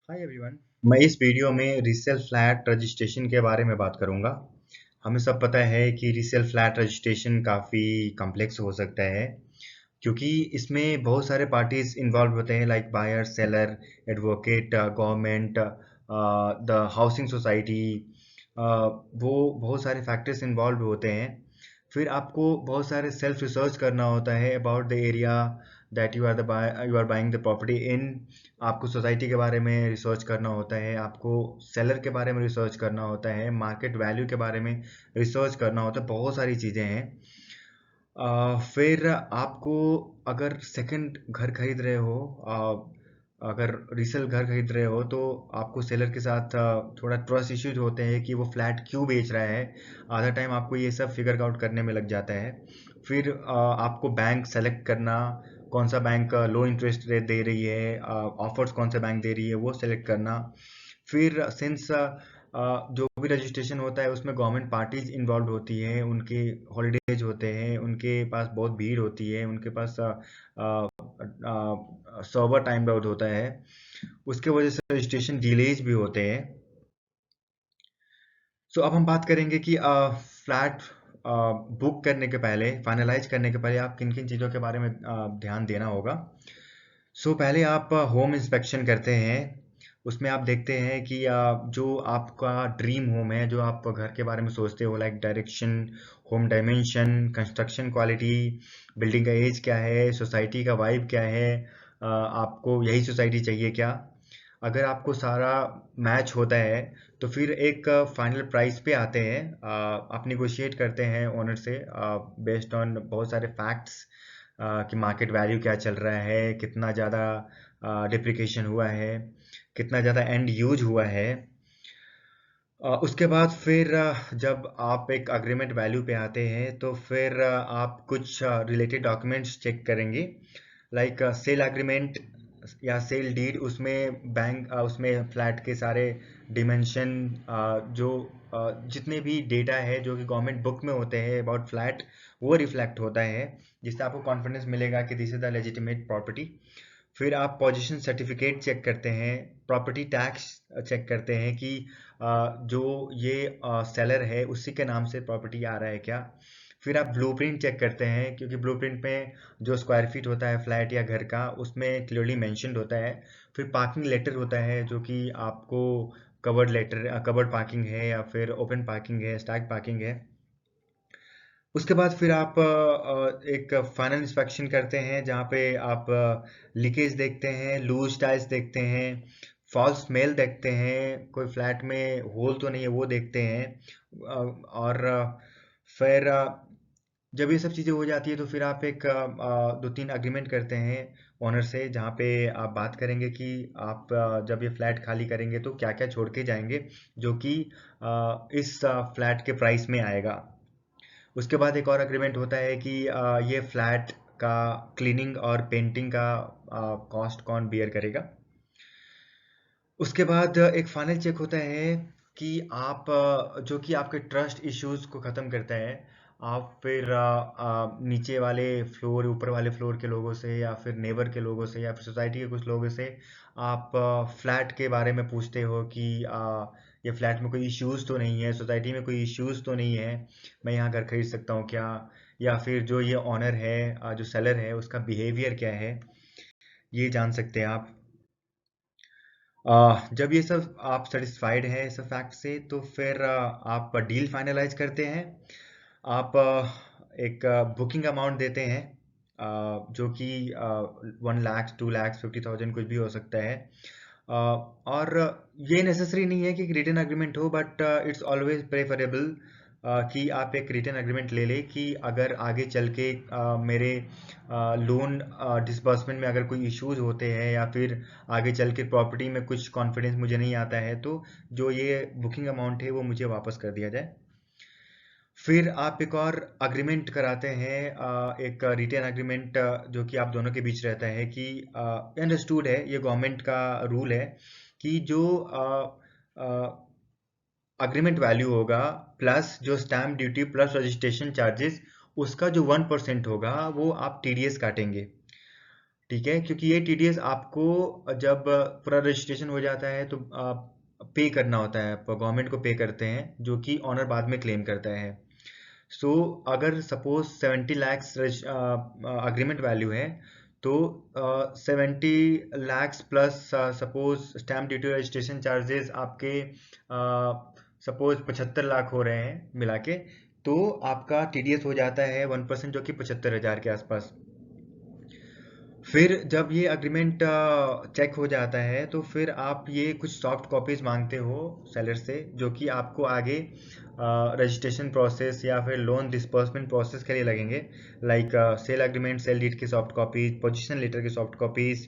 Hi everyone. मैं इस video में रीसेल फ्लैट रजिस्ट्रेशन के बारे में बात करूंगा। हमें सब पता है कि रीसेल फ्लैट रजिस्ट्रेशन काफ़ी कॉम्प्लेक्स हो सकता है क्योंकि इसमें बहुत सारे पार्टीज इन्वॉल्व होते हैं like buyer, seller, advocate, government, the housing society. वो बहुत सारे फैक्टर्स इन्वॉल्व होते हैं। फिर आपको बहुत सारे सेल्फ रिसर्च करना होता है about the area that you are buying the property in. आपको सोसाइटी के बारे में रिसर्च करना होता है, आपको सेलर के बारे में रिसर्च करना होता है, मार्केट वैल्यू के बारे में रिसर्च करना होता है, बहुत सारी चीज़ें हैं। फिर आपको अगर सेकंड घर खरीद रहे हो, अगर रीसेल घर खरीद रहे हो तो आपको सेलर के साथ थोड़ा ट्रस्ट इश्यूज होते हैं कि वो फ्लैट क्यों बेच रहा है। आधा टाइम आपको ये सब फिगर आउट करने में लग जाता है। फिर आपको बैंक सेलेक्ट करना, कौन सा बैंक लो इंटरेस्ट रेट दे रही है, ऑफर्स कौन सा बैंक दे रही है वो सेलेक्ट करना। फिर सिंस जो भी रजिस्ट्रेशन होता है उसमें गवर्नमेंट पार्टीज इन्वॉल्व होती हैं, उनके हॉलीडेज होते हैं, उनके पास बहुत भीड़ होती है, उनके पास सर्वर टाइम बहुत होता है, उसके वजह से रजिस्ट्रेशन डिलेज भी होते हैं। सो अब हम बात करेंगे कि फ्लैट बुक करने के पहले, फाइनलाइज करने के पहले आप किन किन चीज़ों के बारे में ध्यान देना होगा। सो पहले आप होम इंस्पेक्शन करते हैं। उसमें आप देखते हैं कि जो आपका ड्रीम होम है, जो आप घर के बारे में सोचते हो, like direction, home dimension, construction quality, building का एज क्या है, सोसाइटी का वाइब क्या है, आपको यही सोसाइटी चाहिए क्या। अगर आपको सारा मैच होता है तो फिर एक फाइनल प्राइस पे आते हैं। आप निगोशिएट करते हैं ओनर से बेस्ड ऑन बहुत सारे फैक्ट्स कि मार्केट वैल्यू क्या चल रहा है, कितना ज़्यादा डिप्रिकेशन हुआ है, कितना ज़्यादा एंड यूज हुआ है। उसके बाद फिर जब आप एक अग्रीमेंट वैल्यू पे आते हैं तो फिर आप कुछ रिलेटेड डॉक्यूमेंट्स चेक करेंगे लाइक सेल एग्रीमेंट या सेल डीड। उसमें बैंक उसमें फ्लैट के सारे डिमेंशन, जो जितने भी डेटा है जो कि गवर्नमेंट बुक में होते हैं अबाउट फ्लैट, वो रिफ्लेक्ट होता है, जिससे आपको कॉन्फिडेंस मिलेगा कि this is the legitimate property. फिर आप पोजीशन सर्टिफिकेट चेक करते हैं, प्रॉपर्टी टैक्स चेक करते हैं कि जो ये सेलर है उसी के नाम से प्रॉपर्टी आ रहा है क्या। फिर आप ब्लूप्रिंट चेक करते हैं क्योंकि ब्लूप्रिंट में जो स्क्वायर फीट होता है फ्लैट या घर का उसमें क्लियरली मेंशन्ड होता है। फिर पार्किंग लेटर होता है जो कि आपको कवर्ड लेटर, कवर्ड पार्किंग है या फिर ओपन पार्किंग है, स्टैग पार्किंग है। उसके बाद फिर आप एक फाइनल इंस्पेक्शन करते हैं जहाँ पे आप लीकेज देखते हैं, लूज टाइल्स देखते हैं, फॉल्स स्मेल देखते हैं, कोई फ्लैट में होल तो नहीं है वो देखते हैं। और फिर जब ये सब चीज़ें हो जाती है तो फिर आप एक दो तीन अग्रीमेंट करते हैं ओनर से, जहाँ पे आप बात करेंगे कि आप जब ये फ्लैट खाली करेंगे तो क्या क्या छोड़ के जाएंगे जो कि इस फ्लैट के प्राइस में आएगा। उसके बाद एक और अग्रीमेंट होता है कि ये फ्लैट का क्लीनिंग और पेंटिंग का कॉस्ट कौन बियर करेगा। उसके बाद एक फाइनल चेक होता है कि आप जो कि आपके ट्रस्ट इश्यूज को ख़त्म करता है। आप फिर नीचे वाले फ्लोर, ऊपर वाले फ्लोर के लोगों से या फिर नेबर के लोगों से या फिर सोसाइटी के कुछ लोगों से आप फ्लैट के बारे में पूछते हो कि ये फ्लैट में कोई इश्यूज तो नहीं है, सोसाइटी में कोई इश्यूज तो नहीं है, मैं यहाँ घर खरीद सकता हूँ क्या। या फिर जो ये ऑनर है, जो सेलर है, उसका बिहेवियर क्या है, ये जान सकते हैं आप। जब ये सब आप सेटिस्फाइड हैं इस फैक्ट से तो फिर आप डील फाइनलाइज करते हैं। आप एक बुकिंग अमाउंट देते हैं जो कि 1 लाख, 2 लाख, 50,000 कुछ भी हो सकता है। और ये नेसेसरी नहीं है कि रिटन एग्रीमेंट हो, बट इट्स ऑलवेज प्रेफरेबल कि आप एक रिटन एग्रीमेंट ले लें कि अगर आगे चल के मेरे लोन डिसबर्समेंट में अगर कोई इश्यूज होते हैं या फिर आगे चल के प्रॉपर्टी में कुछ कॉन्फिडेंस मुझे नहीं आता है तो जो ये बुकिंग अमाउंट है वो मुझे वापस कर दिया जाए। फिर आप एक और अग्रीमेंट कराते हैं, एक रिटेन एग्रीमेंट जो कि आप दोनों के बीच रहता है कि अंडरस्टूड है, ये गवर्नमेंट का रूल है कि जो अग्रीमेंट वैल्यू होगा प्लस जो stamp duty plus registration charges, उसका जो 1% होगा वो आप टीडीएस काटेंगे। ठीक है, क्योंकि ये टीडीएस आपको जब पूरा रजिस्ट्रेशन हो जाता है तो पे करना होता है, आप गवर्नमेंट को पे करते हैं, जो कि ऑनर बाद में क्लेम करता है। सो अगर सपोज 70 लाख अग्रीमेंट वैल्यू है, तो 70 lakh plus suppose stamp duty registration charges आपके सपोज 75 लाख हो रहे हैं मिला के, तो आपका टीडीएस हो जाता है 1%, जो कि 75,000 के आसपास। फिर जब ये अग्रीमेंट चेक हो जाता है तो फिर आप ये कुछ सॉफ्ट कॉपीज मांगते हो सेलर से, जो कि आपको आगे रजिस्ट्रेशन प्रोसेस या फिर लोन डिस्बर्समेंट प्रोसेस के लिए लगेंगे, like sale agreement, sale deed की सॉफ्ट कॉपीज, पोजीशन लेटर की सॉफ्ट कॉपीज,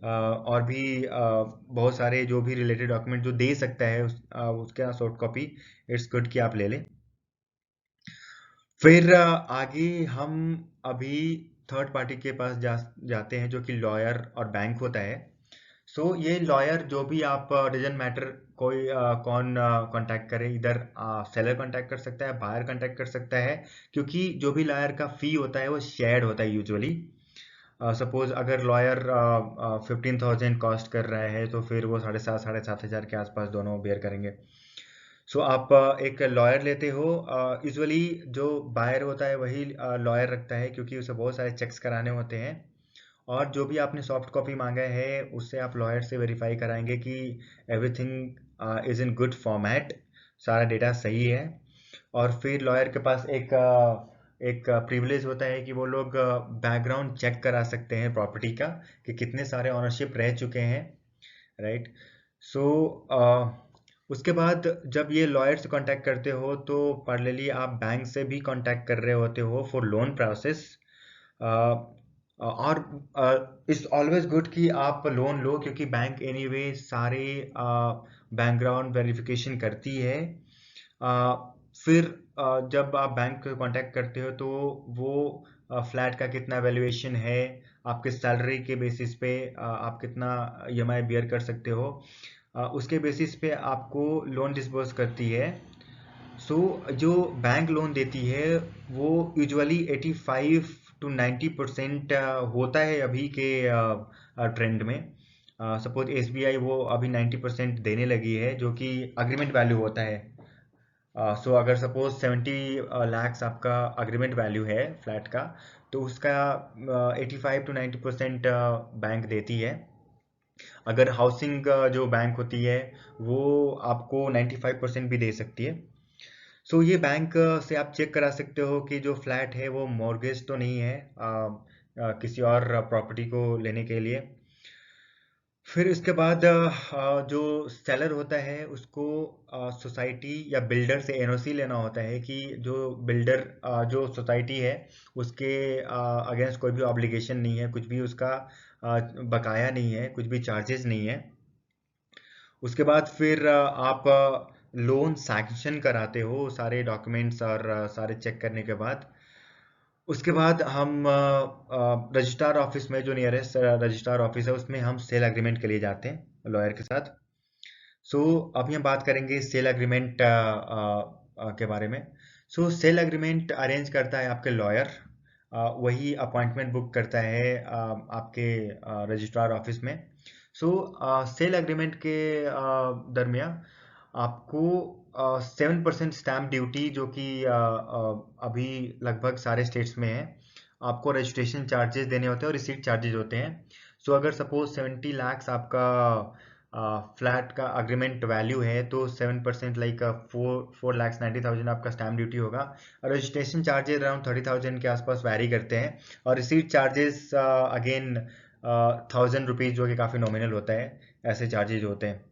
और भी बहुत सारे जो भी रिलेटेड डॉक्यूमेंट जो दे सकता है उसका सॉफ्ट कॉपी इट्स गुड कि आप ले लें। फिर आगे हम अभी थर्ड पार्टी के पास जाते हैं, जो कि लॉयर और बैंक होता है। सो ये लॉयर जो भी आप डजंट मैटर कोई कौन कांटेक्ट करे, इधर सेलर कांटेक्ट कर सकता है, बायर कांटेक्ट कर सकता है, क्योंकि जो भी लॉयर का फी होता है वो शेयर्ड होता है यूजुअली। सपोज अगर लॉयर 15,000 कॉस्ट कर रहा है तो फिर वो 7,500 साढ़े 7,000 के आसपास दोनों बेयर करेंगे। सो आप एक लॉयर लेते हो, यूजुअली जो बायर होता है वही लॉयर रखता है, क्योंकि उसे बहुत सारे चेक्स कराने होते हैं, और जो भी आपने सॉफ्ट कॉपी मांगा है उससे आप लॉयर से वेरीफाई कराएंगे कि everything is in good format, सारा डेटा सही है। और फिर लॉयर के पास एक प्रिविलेज होता है कि वो लोग बैकग्राउंड चेक करा सकते हैं प्रॉपर्टी का, कि कितने सारे ऑनरशिप रह चुके हैं, राइट। सो उसके बाद जब ये लॉयर से कांटेक्ट करते हो तो पैरेलली आप बैंक से भी कांटेक्ट कर रहे होते हो फॉर लोन प्रोसेस। और इट्स ऑलवेज गुड कि आप लोन लो, क्योंकि बैंक एनीवे सारे बैकग्राउंड वेरिफिकेशन करती है। फिर जब आप बैंक को कांटेक्ट करते हो तो वो फ्लैट का कितना वैल्यूएशन है, आपके सैलरी के बेसिस पे आप कितना ईएमआई बियर कर सकते हो, उसके बेसिस पे आपको लोन डिसबर्स करती है। सो जो बैंक लोन देती है वो यूजुअली 85 to 90% होता है अभी के ट्रेंड में। सपोज एसबीआई वो अभी 90% देने लगी है, जो कि अग्रीमेंट वैल्यू होता है। सो अगर सपोज 70 लाख आपका अग्रीमेंट वैल्यू है फ्लैट का, तो उसका 85 to 90% बैंक देती है। अगर हाउसिंग जो बैंक होती है वो आपको 95% भी दे सकती है। सो ये बैंक से आप चेक करा सकते हो कि जो फ्लैट है वो मॉर्गेज तो नहीं है किसी और प्रॉपर्टी को लेने के लिए। फिर इसके बाद जो सेलर होता है उसको सोसाइटी या बिल्डर से एनओसी लेना होता है, कि जो बिल्डर जो सोसाइटी है उसके अगेंस्ट कोई भी ऑब्लिगेशन नहीं है, कुछ भी उसका बकाया नहीं है, कुछ भी चार्जेस नहीं है। उसके बाद फिर आप लोन सैंक्शन कराते हो सारे डॉक्यूमेंट्स और सारे चेक करने के बाद। उसके बाद हम रजिस्ट्रार ऑफिस में, जो नियरेस्ट रजिस्ट्रार ऑफिस है उसमें हम सेल एग्रीमेंट के लिए जाते हैं लॉयर के साथ। सो अभी हम बात करेंगे सेल एग्रीमेंट के बारे में। सो सेल एग्रीमेंट अरेंज करता है आपके लॉयर, वही अपॉइंटमेंट बुक करता है आपके रजिस्ट्रार ऑफिस में। सो सेल एग्रीमेंट के दरमियान आपको 7% स्टैम्प ड्यूटी, जो कि अभी लगभग सारे स्टेट्स में है, आपको रजिस्ट्रेशन चार्जेस देने होते हैं और रिसीट चार्जेस होते हैं। सो अगर सपोज 70 लाख आपका फ्लैट का अग्रीमेंट वैल्यू है तो 7% लाइक 4,90,000 आपका स्टैम्प ड्यूटी होगा। रजिस्ट्रेशन चार्जेस अराउंड 30,000 के आसपास वैरी करते हैं, और रिसीट चार्जेस अगेन 1,000 रुपीज़, जो कि काफ़ी नॉमिनल होता है, ऐसे चार्जेज होते हैं।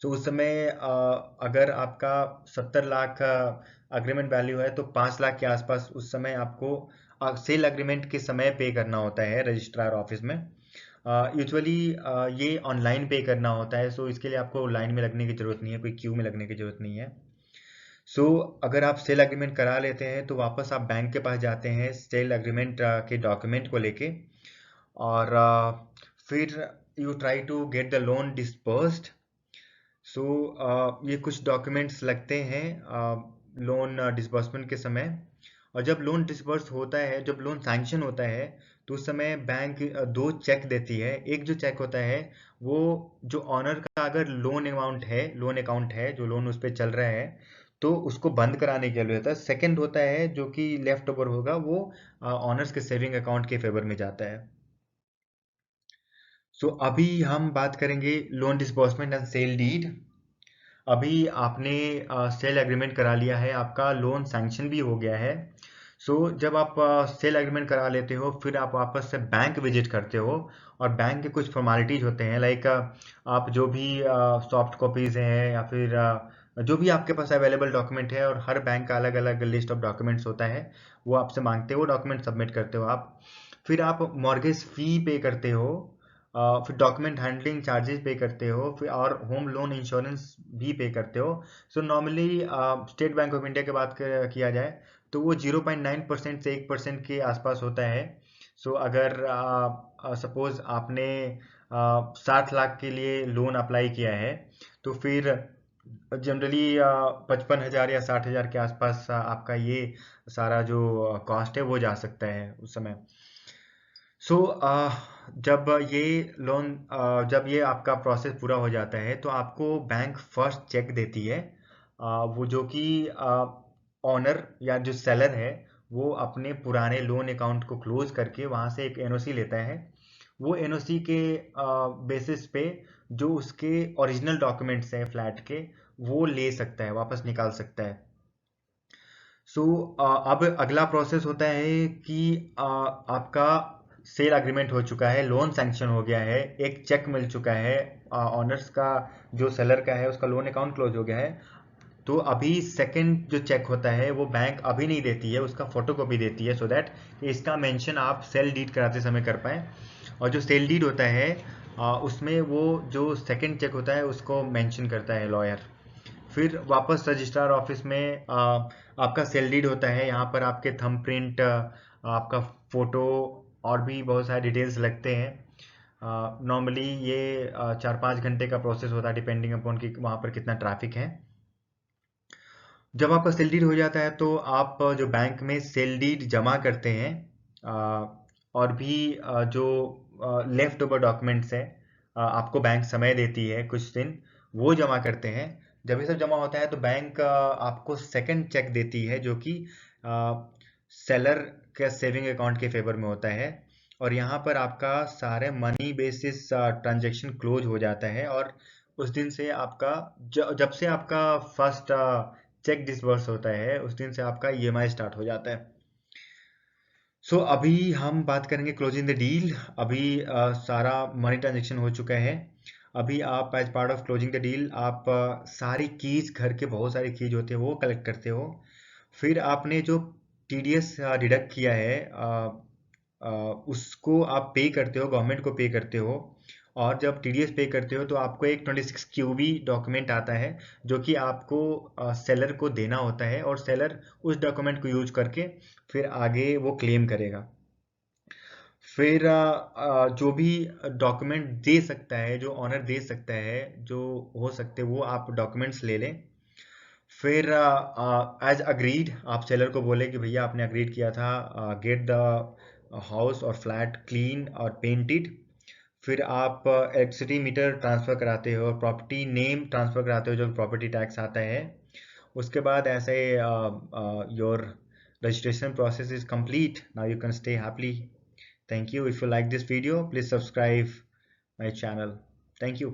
तो उस समय अगर आपका 70 लाख अग्रीमेंट वैल्यू है तो 5 लाख के आसपास उस समय आपको सेल अग्रीमेंट के समय पे करना होता है रजिस्ट्रार ऑफिस में। यूजुअली ये ऑनलाइन पे करना होता है, सो इसके लिए आपको लाइन में लगने की ज़रूरत नहीं है, कोई क्यू में लगने की ज़रूरत नहीं है। सो अगर आप सेल अग्रीमेंट करा लेते हैं तो वापस आप बैंक के पास जाते हैं सेल अग्रीमेंट के डॉक्यूमेंट को लेके, और फिर you try to get the loan dispersed. So ये कुछ डॉक्यूमेंट्स लगते हैं लोन डिसबर्समेंट के समय। और जब लोन डिसबर्स होता है, जब लोन सैंक्शन होता है, तो उस समय बैंक दो चेक देती है। एक जो चेक होता है वो जो ऑनर का अगर लोन अकाउंट है जो लोन उस पर चल रहा है तो उसको बंद कराने के लिए होता है। सेकंड होता है जो कि लेफ्ट ओवर होगा वो ऑनर्स के सेविंग अकाउंट के फेवर में जाता है। सो अभी हम बात करेंगे loan disbursement and sale deed. अभी आपने सेल एग्रीमेंट करा लिया है, आपका लोन सैंक्शन भी हो गया है। जब आप सेल एग्रीमेंट करा लेते हो फिर आप वापस से बैंक विजिट करते हो और बैंक के कुछ फॉर्मेलिटीज होते हैं, लाइक आप जो भी सॉफ्ट कॉपीज हैं या फिर जो भी आपके पास अवेलेबल डॉक्यूमेंट है, और हर बैंक का अलग अलग लिस्ट ऑफ डॉक्यूमेंट्स होता है, वो आपसे मांगते हो, वो डॉक्यूमेंट सबमिट करते हो आप। फिर आप मॉर्गेज फी पे करते हो, फिर डॉक्यूमेंट हैंडलिंग चार्जेस पे करते हो, फिर और होम लोन इंश्योरेंस भी पे करते हो। Normally state bank of India की बात किया जाए तो वो 0.9% से 1% के आसपास होता है। अगर सपोज आपने 60 लाख के लिए लोन अप्लाई किया है तो फिर जनरली 55,000 या 60,000 के आसपास आपका ये सारा जो कॉस्ट है वो जा सकता है उस समय। सो जब ये लोन जब ये आपका प्रोसेस पूरा हो जाता है तो आपको बैंक फर्स्ट चेक देती है, वो जो कि ऑनर या जो सेलर है वो अपने पुराने लोन अकाउंट को क्लोज करके वहां से एक एनओसी लेता है। वो एनओसी के बेसिस पे जो उसके ओरिजिनल डॉक्यूमेंट्स हैं फ्लैट के वो ले सकता है, वापस निकाल सकता है। अब अगला प्रोसेस होता है कि आपका सेल एग्रीमेंट हो चुका है, लोन सैंक्शन हो गया है, एक चेक मिल चुका है ऑनर्स का, जो सेलर का है उसका लोन अकाउंट क्लोज हो गया है। तो अभी सेकंड जो चेक होता है वो बैंक अभी नहीं देती है, उसका फोटोकॉपी देती है, सो दैट इसका मेंशन आप सेल डीड कराते समय कर पाए। और जो सेल डीड होता है उसमें वो जो सेकंड चेक होता है उसको मेंशन करता है लॉयर। फिर वापस रजिस्ट्रार ऑफिस में आपका सेल डीड होता है, यहाँ पर आपके थंब प्रिंट, आपका फोटो और भी बहुत सारे डिटेल्स लगते हैं। नॉर्मली ये 4-5 घंटे का प्रोसेस होता है डिपेंडिंग अपॉन कि वहाँ पर कितना ट्रैफिक है। जब आपका सेल डीड हो जाता है तो आप जो बैंक में सेल डीड जमा करते हैं, और भी जो लेफ्ट ओवर डॉक्यूमेंट्स हैं, आपको बैंक समय देती है कुछ दिन, वो जमा करते हैं। जब ये सब जमा होता है तो बैंक आपको सेकंड चेक देती है जो कि सेलर के सेविंग अकाउंट के फेवर में होता है। और यहाँ पर आपका सारे मनी बेसिस ट्रांजैक्शन क्लोज हो जाता है, और उस दिन से आपका जब से आपका फर्स्ट चेक डिसबर्स होता है उस दिन से आपका ईएमआई स्टार्ट हो जाता है। अभी हम बात करेंगे क्लोजिंग द डील। अभी सारा मनी ट्रांजेक्शन हो चुका है। अभी आप as part of closing the deal आप सारी कीज, घर के बहुत सारी कीज होते हैं वो कलेक्ट करते हो। फिर आपने जो टीडीएस डिडक्ट किया है उसको आप पे करते हो, गवर्नमेंट को पे करते हो। और जब टीडीएस पे करते हो तो आपको एक 26 क्यूबी डॉक्यूमेंट आता है जो कि आपको सेलर को देना होता है, और सेलर उस डॉक्यूमेंट को यूज करके फिर आगे वो क्लेम करेगा। फिर जो भी डॉक्यूमेंट दे सकता है, जो ऑनर दे सकता है, जो हो सकते वो आप डॉक्यूमेंट्स ले लें। फिर एज अग्रीड आप सेलर को बोले कि भैया आपने अग्रीड किया था, गेट द हाउस और फ्लैट क्लीन और पेंटेड। फिर आप इलेक्ट्रिसिटी मीटर ट्रांसफ़र कराते हो, प्रॉपर्टी नेम ट्रांसफ़र कराते हो जो प्रॉपर्टी टैक्स आता है। उसके बाद ऐसे your registration process is complete. Now you can stay happily. Thank you. If you like this video, please subscribe my channel. Thank you.